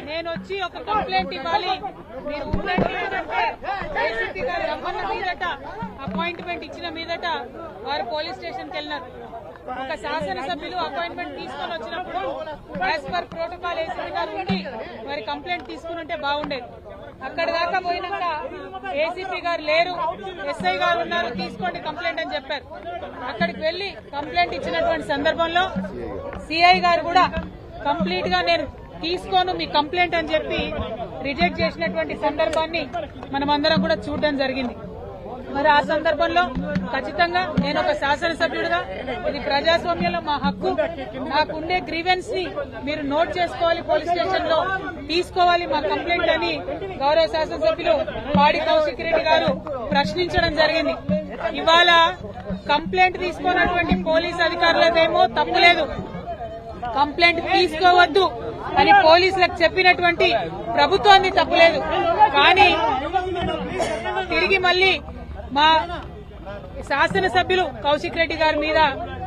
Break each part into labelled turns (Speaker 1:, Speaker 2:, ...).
Speaker 1: నేను వచ్చి ఒక కంప్లైంట్ ఇవ్వాలి, మీరు ఉండండి అంటే ఏసీపీ గారు రమ్మన్న మీదట, అపాయింట్మెంట్ ఇచ్చిన మీదట వారు పోలీస్ స్టేషన్ కి వెళ్ళినారు. ఒక శాసనసభ్యులు అపాయింట్మెంట్ తీసుకొని వచ్చినప్పుడు యాజ్ పర్ ప్రోటోకాల్ ఏసీపీ గారు ఉండి మరి కంప్లైంట్ తీసుకుని ఉంటే బాగుండేది. అక్కడ దాకా పోయినాక ఏసీపీ గారు లేరు, ఎస్ఐ గారు ఉన్నారు, తీసుకోండి కంప్లైంట్ అని చెప్పారు. అక్కడికి వెళ్లి కంప్లైంట్ ఇచ్చినటువంటి సందర్భంలో సిఐ గారు కూడా కంప్లీట్ గా నేను తీసుకోను మీ కంప్లైంట్ అని చెప్పి రిజెక్ట్ చేసినటువంటి సందర్భాన్ని మనమందరం కూడా చూడడం జరిగింది. మరి ఆ సందర్భంలో ఖచ్చితంగా నేను ఒక శాసనసభ్యుడిగా ఇది ప్రజాస్వామ్యంలో మా హక్కు, నాకుండే గ్రీవెన్స్ ని మీరు నోట్ చేసుకోవాలి, పోలీస్ స్టేషన్ లో తీసుకోవాలి మా కంప్లైంట్ అని గౌరవ శాసనసభ్యులు పాడి కౌశిక్ రెడ్డి గారు ప్రశ్నించడం జరిగింది. ఇవాళ కంప్లైంట్ తీసుకున్నటువంటి పోలీస్ అధికారులదేమో తప్పులేదు, కంప్లైంట్ తీసుకోవద్దు అని పోలీసులకు చెప్పినటువంటి ప్రభుత్వాన్ని తప్పులేదు. కానీ తిరిగి మళ్లీ మా శాసనసభ్యులు కౌశిక్ రెడ్డి గారి మీద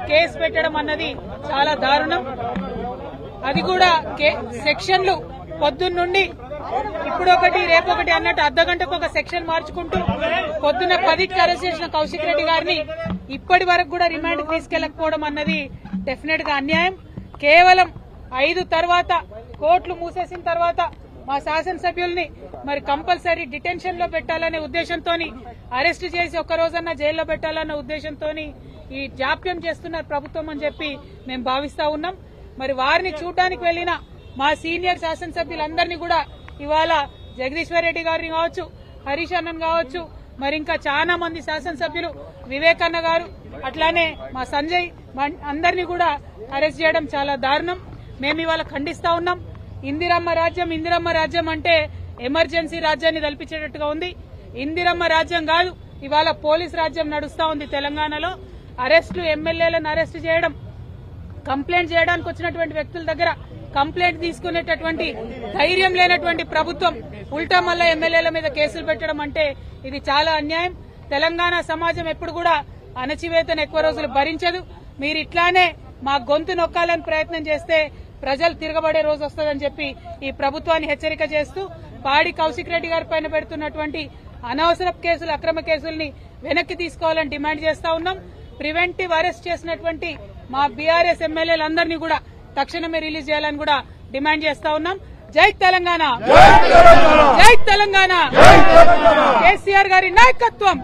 Speaker 1: కేసు పెట్టడం అన్నది చాలా దారుణం. అది కూడా సెక్షన్లు పొద్దున్నుండి ఇప్పుడొకటి రేపొకటి అన్నట్టు అర్ధగంటకు ఒక సెక్షన్ మార్చుకుంటూ పొద్దున్న 10కి అరెస్ట్ చేసిన కౌశిక్ రెడ్డి గారిని ఇప్పటి వరకు కూడా రిమాండ్ తీసుకెళ్లకపోవడం అన్నది డెఫినెట్ గా అన్యాయం. కేవలం 5 తర్వాత కోర్టులు మూసేసిన తర్వాత మా శాసనసభ్యుల్ని మరి కంపల్సరీ డిటెన్షన్ లో పెట్టాలనే ఉద్దేశంతో అరెస్ట్ చేసి ఒక్క రోజన్నా జైల్లో పెట్టాలన్న ఉద్దేశంతో ఈ జాప్యం చేస్తున్నారు ప్రభుత్వం అని చెప్పి మేము భావిస్తా ఉన్నాం. మరి వారిని చూడడానికి వెళ్లిన మా సీనియర్ శాసనసభ్యులందరినీ కూడా ఇవాళ జగదీశ్వర్ రెడ్డి గారిని కావచ్చు, హరీష్ అన్నన్ కావచ్చు, మరి ఇంకా చాలా మంది శాసనసభ్యులు వివేకన్న గారు, అట్లానే మా సంజయ్ అందరినీ కూడా అరెస్ట్ చేయడం చాలా దారుణం. మేము ఇవాళ ఖండిస్తా ఉన్నాం. ఇందిరమ్మ రాజ్యం అంటే ఎమర్జెన్సీ రాజ్యాన్ని కల్పించేటట్టుగా ఉంది. ఇందిరమ్మ రాజ్యం కాదు, ఇవాళ పోలీస్ రాజ్యం నడుస్తా ఉంది తెలంగాణలో. అరెస్టులు, ఎమ్మెల్యేలను అరెస్ట్ చేయడం, కంప్లైంట్ చేయడానికి వచ్చినటువంటి వ్యక్తుల దగ్గర కంప్లైంట్ తీసుకునేటటువంటి ధైర్యం లేనటువంటి ప్రభుత్వం ఉల్టా మళ్ళా ఎమ్మెల్యేల మీద కేసులు పెట్టడం అంటే ఇది చాలా అన్యాయం. తెలంగాణ సమాజం ఎప్పుడు కూడా అణచివేతను ఎక్కువ రోజులు భరించదు. మీరు ఇట్లానే మా గొంతు నొక్కాలని ప్రయత్నం చేస్తే ప్రజలు తిరగబడే రోజు వస్తుందని చెప్పి ఈ ప్రభుత్వాన్ని హెచ్చరిక చేస్తూ పాడి కౌశిక్ రెడ్డి గారి పైన పెడుతున్నటువంటి అనవసరపు కేసులు, అక్రమ కేసుల్ని వెనక్కి తీసుకోవాలని డిమాండ్ చేస్తా ఉన్నాం. ప్రివెంటివ్ అరెస్ట్ చేసినటువంటి మా బీఆర్ఎస్ ఎమ్మెల్యేలందరినీ కూడా తక్షణమే రిలీజ్ చేయాలని కూడా డిమాండ్ చేస్తా ఉన్నాం. జై తెలంగాణ, జై తెలంగాణ, కేసీఆర్ గారి నాయకత్వం.